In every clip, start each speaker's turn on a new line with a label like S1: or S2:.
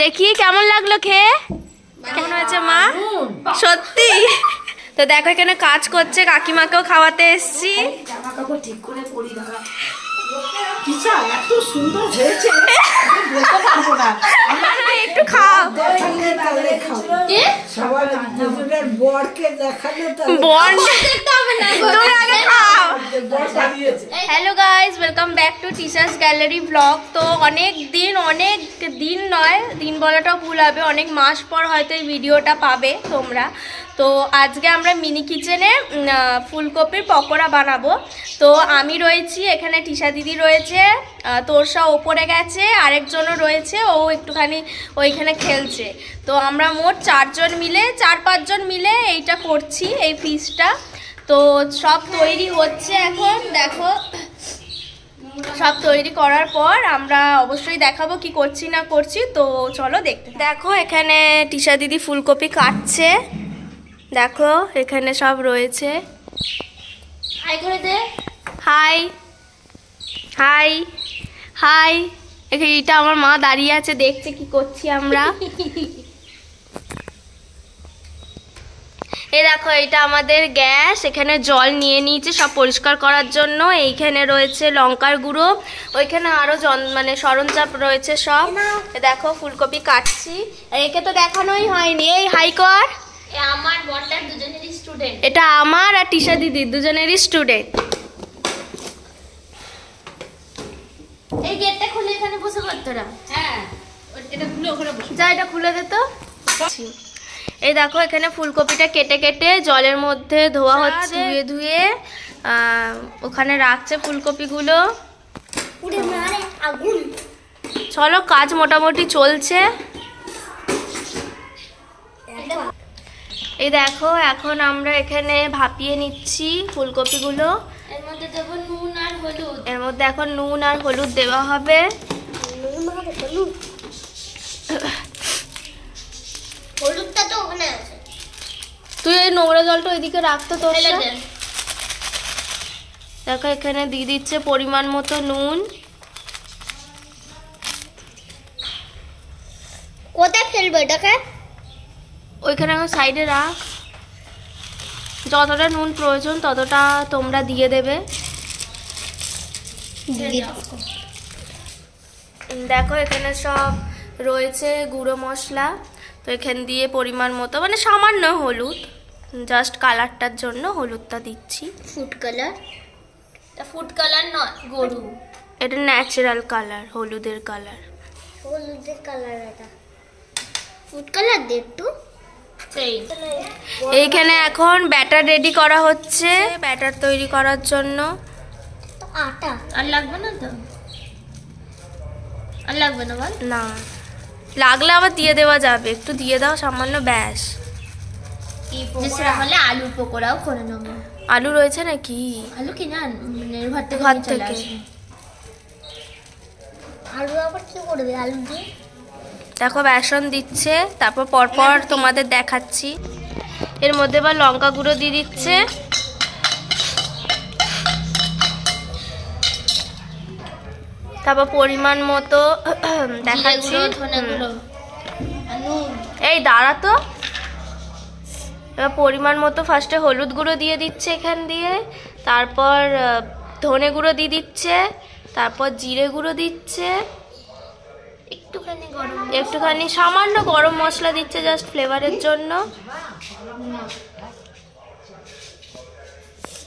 S1: দেখি কেমন লাগলো খেয়ে, কেমন হয়েছে মা? সত্যি তো দেখো এখানে কাজ করছে, কাকিমাকেও খাওয়াতে এসছি। একটু খাও। Hello guys, welcome back to teachers gallery blog. তো অনেক দিন নয়, দিন বলাটাও ভুল হবে, অনেক মাস পর হয়তো এই ভিডিওটা পাবে তোমরা। তো আজকে আমরা মিনি কিচেনে ফুলকপির পকোড়া বানাবো। তো আমি রয়েছি এখানে, টিশা দিদি রয়েছে, তোরসা ওপরে গেছে, আরেকজনও রয়েছে, ও একটুখানি ওইখানে খেলছে। তো আমরা মোট 4-5 জন মিলে এইটা করছি, এই ফিশটা। তো সব তৈরি হচ্ছে এখন, দেখো সব তৈরি করার পর আমরা অবশ্যই দেখাবো কি করছি না করছি। তো চলো দেখতে। দেখো এখানে টিশা দিদি ফুলকপি কাটছে, দেখো এখানে সব রয়েছে। হাই করে দে। High high high. এটা আমার মা দাঁড়িয়ে আছে, দেখছে কি করছি আমরা। এই দেখো এটা আমাদের গ্যাস, এখানে জল নিয়ে নিয়েছে সব পরিষ্কার করার জন্য। এইখানে রয়েছে লঙ্কার গুঁড়ো, ওইখানে আরো মানে সরঞ্জাম রয়েছে সব। দেখো ফুলকপি কাটছি, একে তো দেখানোই হয়নি। এই হাই কর।
S2: আমার বড়টার দুজনেরই স্টুডেন্ট,
S1: এটা আমার আর টিশা দিদির দুজনেরই স্টুডেন্ট।
S2: এই গেটটা খুলে এখানে বসে কর তোরা। হ্যাঁ এটা খুলে ওখানে বসে
S1: যা, এটা খুলে দে তো। এই দেখো এখানে ফুলকপিটা কেটে কেটে জলের মধ্যে ধোয়া হচ্ছে, ধুয়ে ওখানে রাখছে ফুলকপিগুলো। চলো কাজ মোটামুটি চলছে। এই দেখো এখন আমরা এখানে ভাপিয়ে নিচ্ছি ফুলকপিগুলো।
S2: এর মধ্যে দেব নুন আর হলুদ।
S1: এর মধ্যে এখন নুন আর হলুদ দেওয়া হবে।
S2: হলুদটা তো ওখানে আছে,
S1: তুই এই নোংরা জলটা ওইদিকে রাখতো তো। দেখো এখানে দিয়ে দিচ্ছে পরিমাণ মতো নুন।
S2: কোথায় ফেলবো এটাকে?
S1: ওইখানে আমার সাইডে রাখ, যতটা নুন প্রয়োজন ততটা তোমরা দিয়ে দেবে। দেখো এখানে সব রয়েছে গুঁড়ো মশলা, তো এখান দিয়ে পরিমাণ মতো, মানে সামান্য হলুদ, জাস্ট কালারটার জন্য হলুদটা দিচ্ছি।
S2: ফুড কালার, এটা ফুড কালার নয় গরু,
S1: এটা ন্যাচারাল কালার, হলুদের কালার।
S2: হলুদের কালার, এটা ফুড কালার দে একটু।
S1: এইখানে এখন ব্যাটার রেডি করা হচ্ছে, ব্যাটার তৈরি করার জন্য।
S2: আটা আর লাগবে না তো? আর লাগবে না বল?
S1: না, লাগলে আবার দিয়ে দেওয়া যাবে, একটু দিয়ে দাও সামান্য, ব্যাস।
S2: হলে আলুর পকোড়াও করে নেবো।
S1: আলু রয়েছে নাকি?
S2: আলু কি না ঘর থেকে। আলু আবার কি করবে আলু দিয়ে?
S1: দেখো বেসন দিচ্ছে, তারপর পরপর তোমাদের দেখাচ্ছি। এর মধ্যে আবার লঙ্কা গুঁড়ো দিয়ে দিচ্ছে, তারপর পরিমাণ মতো দেখাচ্ছি। এই দাঁড়া তো। এবার পরিমাণ মতো ফার্স্টে হলুদ গুঁড়ো দিয়ে দিচ্ছে এখান দিয়ে, তারপর ধনে গুঁড়ো দিয়ে দিচ্ছে, তারপর জিরে গুঁড়ো দিচ্ছে, একটুখানি সামান্য গরম মশলা দিচ্ছে জাস্ট ফ্লেভারের জন্য।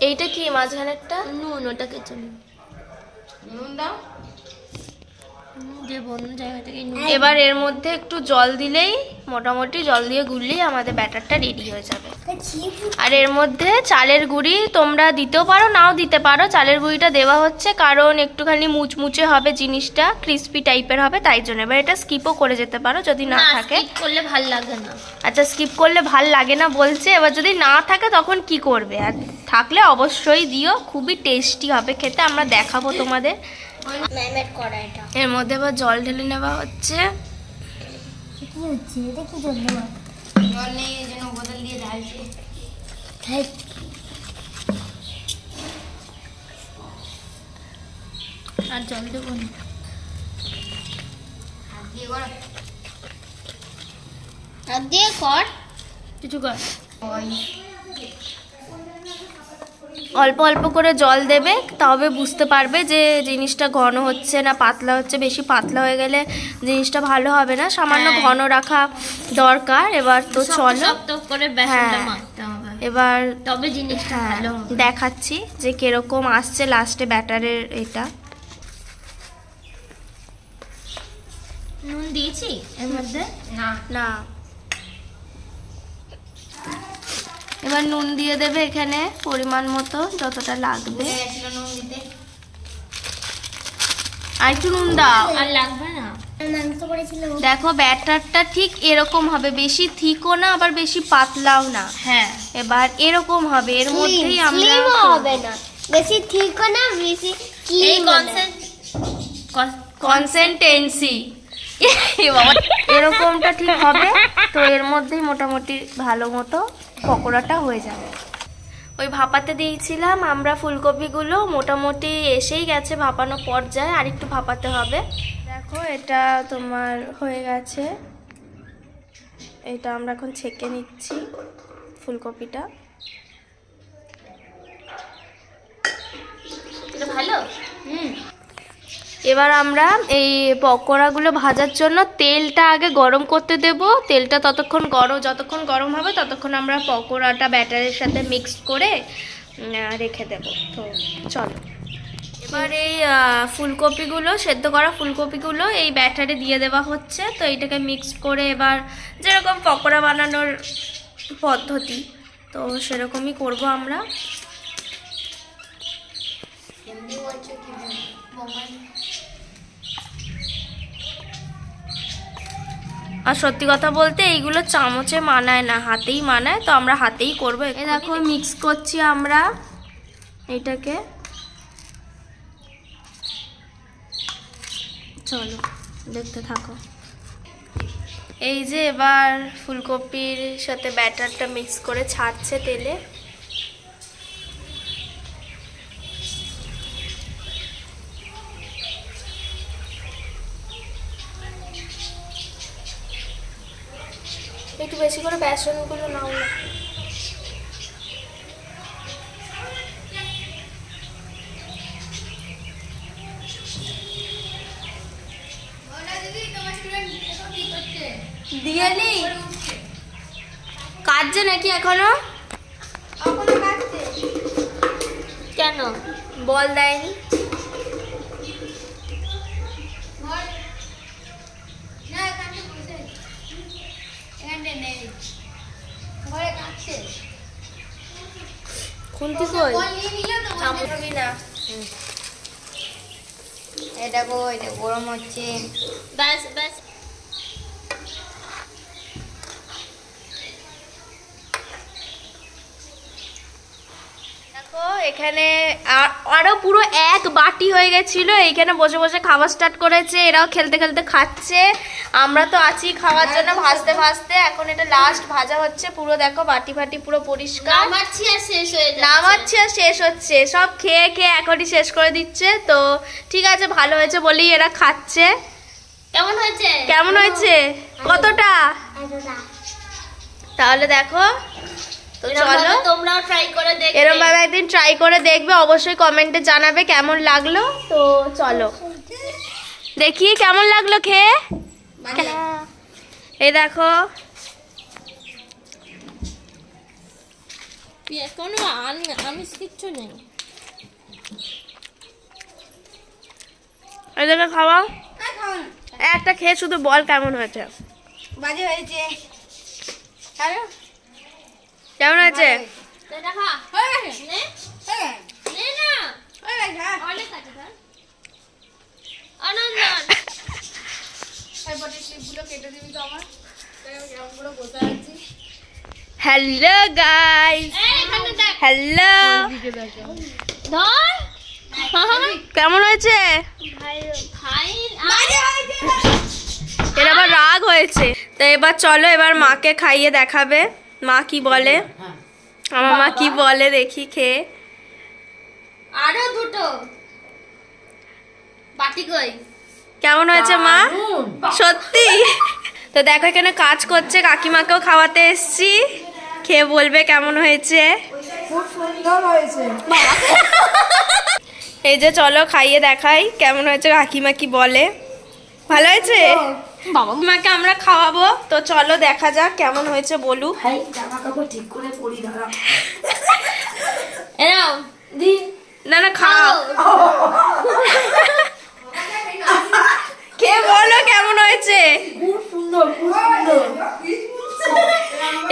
S1: এইটা কি মাঝখানেরটা?
S2: নুন, ওটাকে নুন দাও।
S1: এবার এর মধ্যে একটু জল দিলেই, মোটামুটি জল দিয়ে গুললেই আমাদের ব্যাটারটা রেডি হয়ে যাবে। আর এর মধ্যে চালের গুঁড়ি তোমরা দিতেও পারো, নাও দিতে পারো। চালের গুঁড়িটা দেওয়া হচ্ছে কারণ একটুখানি মুচমুচে হবে জিনিসটা, ক্রিস্পি টাইপের হবে, তাই জন্য। এবার এটা স্কিপও করে যেতে পারো যদি না থাকে।
S2: স্কিপ করলে ভাল লাগে না।
S1: আচ্ছা, স্কিপ করলে ভাল লাগে না বলছে। এবার যদি না থাকে তখন কি করবে, আর থাকলে অবশ্যই দিও, খুবই টেস্টি হবে খেতে, আমরা দেখাবো তোমাদের। এর মধ্যে আবার জল ঢেলে নেওয়া হচ্ছে।
S2: আর জল দেবো না। হাত দিয়ে কর, কিছু কর।
S1: অল্প অল্প করে জল দেবে, তবে বুঝতে পারবে যে জিনিসটা ঘন হচ্ছে না পাতলা হচ্ছে। বেশি পাতলা হয়ে গেলে জিনিসটা ভালো হবে না, সামান্য ঘন রাখা দরকার। এবার তো চলো এবার
S2: তবে জিনিসটা ভালো হবে।
S1: দেখাচ্ছি যে কিরকম আসছে লাস্টে ব্যাটারের। এটা
S2: নুন দিয়েছি এর মধ্যে?
S1: না, এবার নুন দিয়ে দেবে এখানে পরিমাণ মতো, যতটা লাগবে। আর একটু নুন দাও।
S2: আর লাগবে না।
S1: দেখো ব্যাটারটা ঠিক এরকম হবে, বেশি থিকও না আবার বেশি পাতলাও না।
S2: হ্যাঁ,
S1: এবার এরকম হবে, এর মধ্যেই আমরা
S3: হবে না, বেশি থিকও না বেশি
S2: এই
S1: কনসিস্টেন্সি এরকমটা ঠিক হবে। তো এর মধ্যেই মোটামুটি ভালো মতো পকোড়াটা হয়ে যাবে। ওই ভাপাতে দিয়েছিলাম আমরা ফুলকপিগুলো, মোটামুটি এসেই গেছে ভাপানো পর্যায়ে, আর একটু ভাপাতে হবে। দেখো এটা তোমার হয়ে গেছে, এটা আমরা এখন ছেঁকে নিচ্ছি ফুলকপিটা।
S2: এটা ভালো।
S1: এবার আমরা এই পকোড়াগুলো ভাজার জন্য তেলটা আগে গরম করতে দেব। তেলটা যতক্ষণ গরম হবে ততক্ষণ আমরা পকোড়াটা ব্যাটারের সাথে মিক্স করে রেখে দেব। তো চলো এবার এই ফুলকপিগুলো, সেদ্ধ করা ফুলকপিগুলো এই ব্যাটারে দিয়ে দেওয়া হচ্ছে। তো এইটাকে মিক্স করে এবার যেরকম পকোড়া বানানোর পদ্ধতি, তো সেরকমই করব আমরা। আর সত্যি কথা বলতে এইগুলো চামচে মানায় না, হাতেই মানায়। তো আমরা হাতেই করবো। এই দেখো মিক্স করছি আমরা এটাকে। চলো দেখতে থাকো। এই যে এবার ফুলকপির সাথে ব্যাটারটা মিক্স করে ছাড়ছে তেলে। একটু বেশি করে বেসনগুলো নাও না। দিয়ালি কাটছে নাকি এখনো?
S2: কেন
S1: বল দেয়নি? খুন্তি কই? চামড়ি না।
S3: এটা গরম হচ্ছে।
S2: ব্যাস ব্যাস।
S1: দেখো এখানে আরো পুরো এক বাটি হয়ে গেছিল। এইখানে বসে বসে খাওয়া স্টার্ট করেছে, এরাও খেলতে খেলতে খাচ্ছে। আমরা তো আছি খাওয়ার জন্য ভাজতে ভাজতে। এখন এটা লাস্ট ভাজা হচ্ছে পুরো। দেখো বাটি ফাটি পুরো পরিষ্কার।
S2: নামাচ্ছি আর শেষ হয়ে যাচ্ছে।
S1: নামাচ্ছি আর শেষ হচ্ছে। সব খেয়ে খেয়ে এখনই শেষ করে দিচ্ছে। তো ঠিক আছে, ভালো হয়েছে বলেই এরা খাচ্ছে।
S2: কেমন হয়েছে?
S1: কেমন হয়েছে? কতটা? তাহলে দেখো, তো চলো
S2: তোমরাও ট্রাই করে দেখবে।
S1: এরকম ভাবে একদিন ট্রাই করে দেখবে, অবশ্যই কমেন্টে জানাবে কেমন লাগলো। তো চলো দেখি কেমন লাগলো খেয়ে। এই দেখো
S2: কোনো আমিষ কিচ্ছু নেই।
S1: এই দেখো খাওয়া, একটা খেয়ে শুধু বল কেমন হয়েছে।
S3: বাজে হয়েছে।
S1: কেমন হয়েছে? Hello guys, hello. কেমন হয়েছে? এর আবার রাগ হয়েছে। তো এবার চলো এবার মাকে খাইয়ে দেখাবে মা কি বলে। আমার মা কি বলে দেখি খেয়ে।
S2: আরো দুটো বাটি কই?
S1: কেমন হয়েছে মা? সত্যি তো দেখো এখানে কাজ করছে, কাকিমাকেও খাওয়াতে এসছি, খেয়ে বলবে কেমন হয়েছে।
S4: খুব সুন্দর হয়েছে।
S1: এই যে চলো খাইয়ে দেখাই কেমন হয়েছে, কাকিমা কি বলে। ভালো হয়েছে বাবা, মাকে আমরা খাওয়াবো, তো চলো দেখা যাক কেমন হয়েছে বলুক।
S4: জামা কাপড় ঠিক করে পরি, দাঁড়া।
S2: এরাও দি
S1: না না খাও, কে বলো কেমন হয়েছে।
S4: খুব সুন্দর, খুব সুন্দর।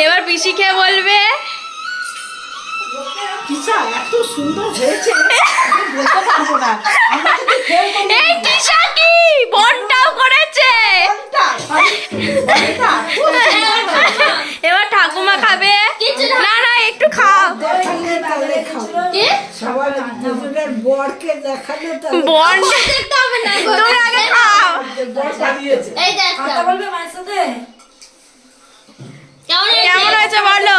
S1: এবার পিসি খেয়ে বলবে।
S4: কিসা এত সুন্দর হয়েছে বলতে পারবো না। আমরা তো খেয়ে
S1: এই কিসা কি বনটাও করেছে। এবার ঠাকুমা খাবে। না না একটু খাও,
S4: সবাই বরকে দেখালে
S1: বন তুমি আগে খাও।
S2: এই দেখ
S4: বলবে মায়ের সাথে
S2: কেমন
S1: কেমন হয়েছে বলো।